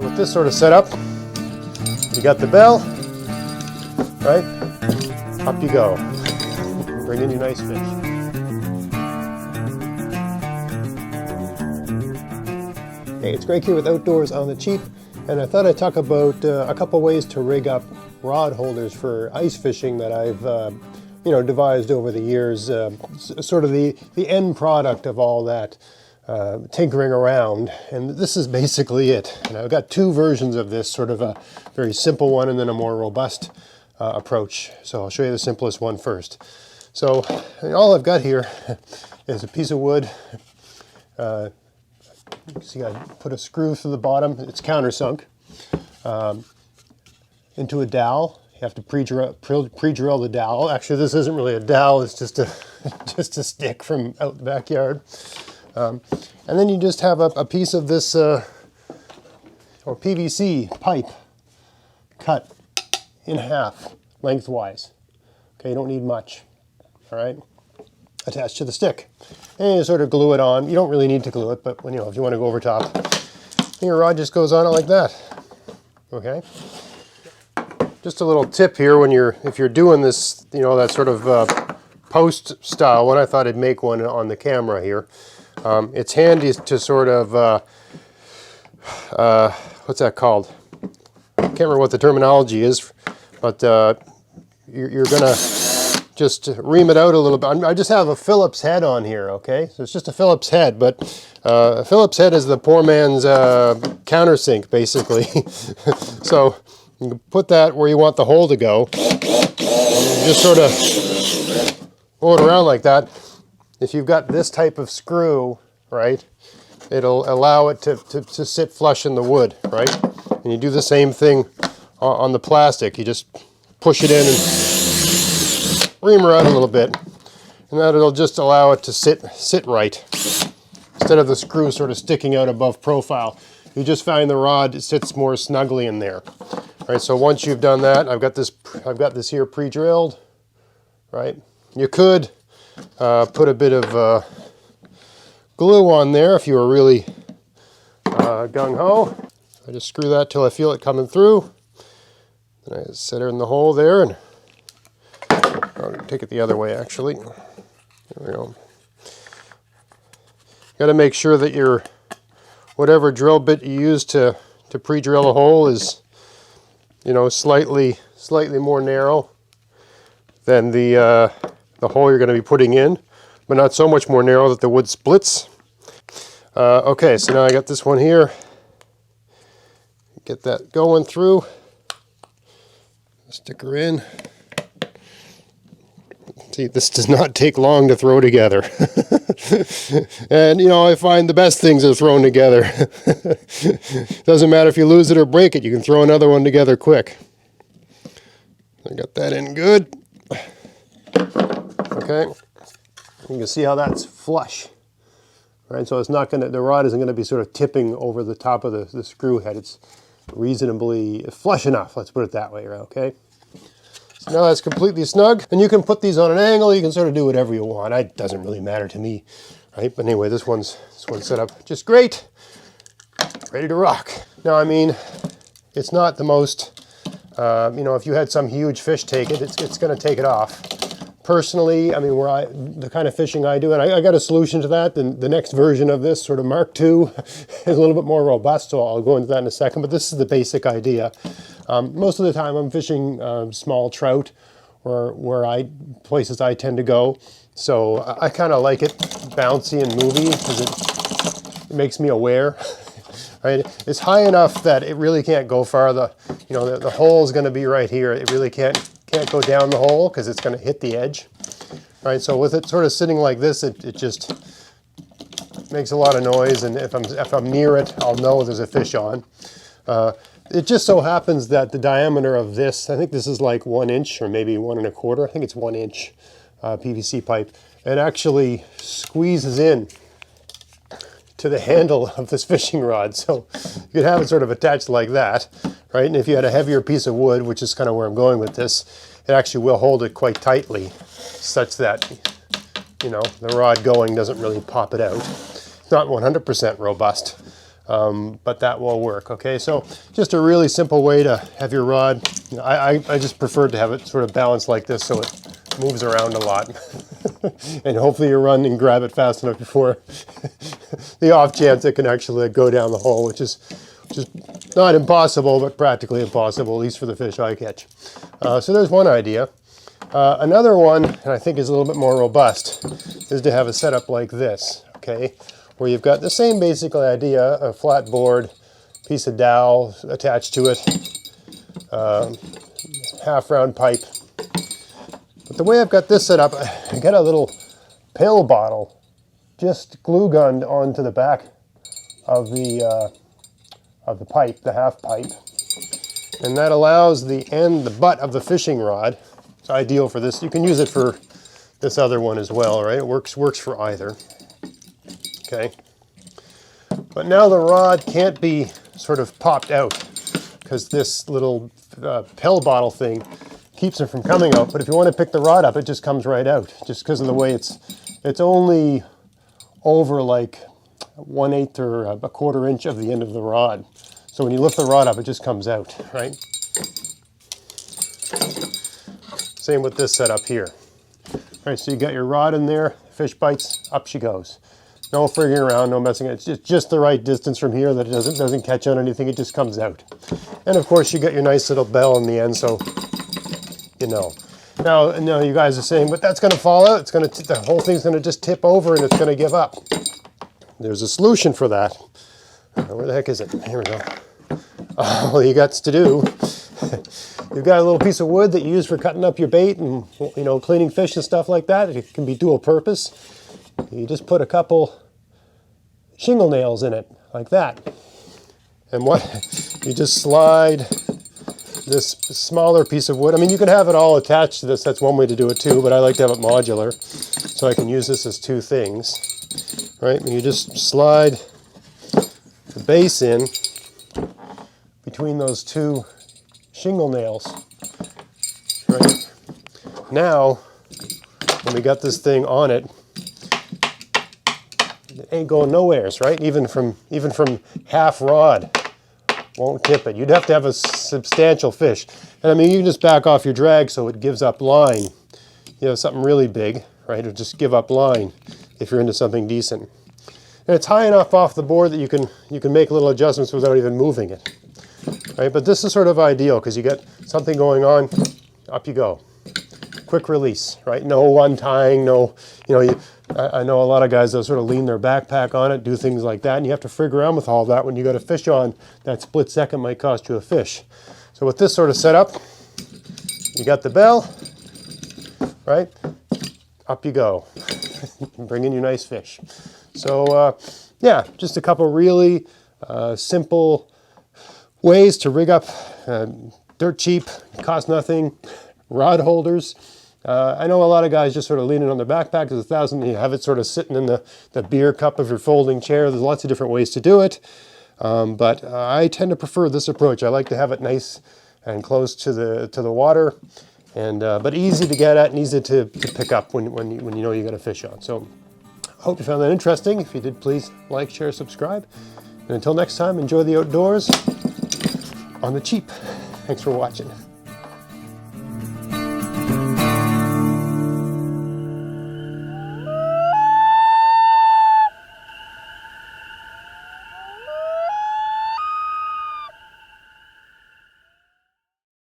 So with this sort of setup, you got the bell, right? Up you go. Bring in your nice fish. Hey, it's Greg here with Outdoors on the Cheap, and I thought I'd talk about a couple ways to rig up rod holders for ice fishing that I've devised over the years. Sort of the end product of all that tinkering around, and this is basically it. And I've got two versions of this, sort of a very simple one and then a more robust approach. So I'll show you the simplest one first. So all I've got here is a piece of wood. See, I put a screw through the bottom. It's countersunk into a dowel. You have to pre-drill the dowel. Actually, this isn't really a dowel. It's just a just a stick from out the backyard. And then you just have a piece of this or PVC pipe cut in half lengthwise. Okay, you don't need much. All right, attached to the stick, and you sort of glue it on. You don't really need to glue it, but if you want to go over top, your rod just goes on it like that. Okay. Just a little tip here if you're doing this, that sort of post style one. I thought I'd make one on the camera here. It's handy to sort of what's that called? I can't remember what the terminology is, but you're gonna just ream it out a little bit. I just have a Phillips head on here, okay? So it's just a Phillips head, but a Phillips head is the poor man's countersink, basically. So you can put that where you want the hole to go, and just sort of roll it around like that. If you've got this type of screw, right, it'll allow it to sit flush in the wood, right? And you do the same thing on the plastic. You just push it in and ream her out a little bit, and that'll just allow it to sit right, instead of the screw sort of sticking out above profile. You just find the rod sits more snugly in there. All right, so once you've done that, I've got this here pre-drilled, right? You could put a bit of glue on there if you were really gung-ho. I just screw that till I feel it coming through. Then I set her in the hole there, and I'll take it the other way actually. There we go. Got to make sure that your whatever drill bit you use to pre-drill a hole is slightly more narrow than the hole you're going to be putting in, but not so much more narrow that the wood splits. Okay, so now I got this one here. Get that going through. Stick her in. See, this does not take long to throw together. And I find the best things are thrown together. Doesn't matter if you lose it or break it, you can throw another one together quick. I got that in good. Okay, you can see how that's flush, right? So the rod isn't going to be sort of tipping over the top of the screw head. It's reasonably flush enough, let's put it that way, right? Okay. So now that's completely snug, and you can put these on an angle. You can sort of do whatever you want. It doesn't really matter to me, right? But anyway, this one's set up just great, ready to rock. Now, it's not the most, if you had some huge fish take it, it's going to take it off. Personally, the kind of fishing I do, and I got a solution to that. The next version of this, sort of Mark II, is a little bit more robust, so I'll go into that in a second, but this is the basic idea. Most of the time I'm fishing small trout, or places I tend to go, so I kind of like it bouncy and moving because it makes me aware. Right? It's high enough that it really can't go far. The hole is going to be right here. It really can't go down the hole because it's going to hit the edge. Right? So with it sort of sitting like this, it just makes a lot of noise, and if I'm near it, I'll know there's a fish on. It just so happens that the diameter of this, I think this is like 1 inch or maybe 1 1/4. I think it's 1 inch PVC pipe. It actually squeezes in to the handle of this fishing rod, so you could have it sort of attached like that, right? And if you had a heavier piece of wood, which is kind of where I'm going with this, it actually will hold it quite tightly, such that the rod going doesn't really pop it out. It's not 100% robust, but that will work. Okay, so just a really simple way to have your rod. You know, I just prefer to have it sort of balanced like this so it moves around a lot. And hopefully you run and grab it fast enough before the off chance it can actually go down the hole, which is not impossible, but practically impossible, at least for the fish I catch. So there's one idea. Another one, and I think is a little bit more robust, is to have a setup like this, okay? Where you've got the same basic idea, a flat board, piece of dowel attached to it, half round pipe. But the way I've got this set up, I got a little pill bottle just glue gunned onto the back of the pipe, the half pipe. And that allows the butt of the fishing rod. It's ideal for this. You can use it for this other one as well, right? It works for either. Okay. But now the rod can't be sort of popped out because this little pill bottle thing keeps it from coming out. But if you want to pick the rod up, it just comes right out, just because of the way it's only over like 1/8 or a 1/4 inch of the end of the rod. So when you lift the rod up, it just comes out, right? Same with this setup here. All right, so you got your rod in there, fish bites, up she goes. No frigging around, no messing. It's just the right distance from here that it doesn't catch on anything. It just comes out. And of course, you got your nice little bell in the end, so you know. Now you guys are saying, but that's going to fall out. It's going to the whole thing's going to just tip over and it's going to give up. There's a solution for that. Where the heck is it? Here we go. All you got to do, you've got a little piece of wood that you use for cutting up your bait and cleaning fish and stuff like that. It can be dual purpose. You just put a couple shingle nails in it, like that. And you just slide this smaller piece of wood. I mean, you can have it all attached to this. That's one way to do it too, but I like to have it modular, so I can use this as two things, right? And you just slide the base in between those two shingle nails, right? Now, when we got this thing on it, it ain't going nowheres, right? Even from half rod, won't tip it. You'd have to have a substantial fish. And I mean, you can just back off your drag so it gives up line. You know, something really big, right? It'll just give up line if you're into something decent. And it's high enough off the board that you can make little adjustments without even moving it, right? But this is sort of ideal because you got something going on, up you go. Quick release, right? No untying, no, I know a lot of guys that sort of lean their backpack on it, do things like that, and you have to frig around with all that when you got a fish on. That split second might cost you a fish. So with this sort of setup, you got the bell, right? Up you go. Bring in your nice fish. So yeah, just a couple really simple ways to rig up dirt cheap, cost nothing, rod holders. I know a lot of guys just sort of leaning on their backpack. There's you have it sort of sitting in the beer cup of your folding chair. There's lots of different ways to do it. But I tend to prefer this approach. I like to have it nice and close to the water, and but easy to get at and easy to pick up when you know you got a fish on. So I hope you found that interesting. If you did, please like, share, subscribe. And until next time, enjoy the outdoors on the cheap. Thanks for watching.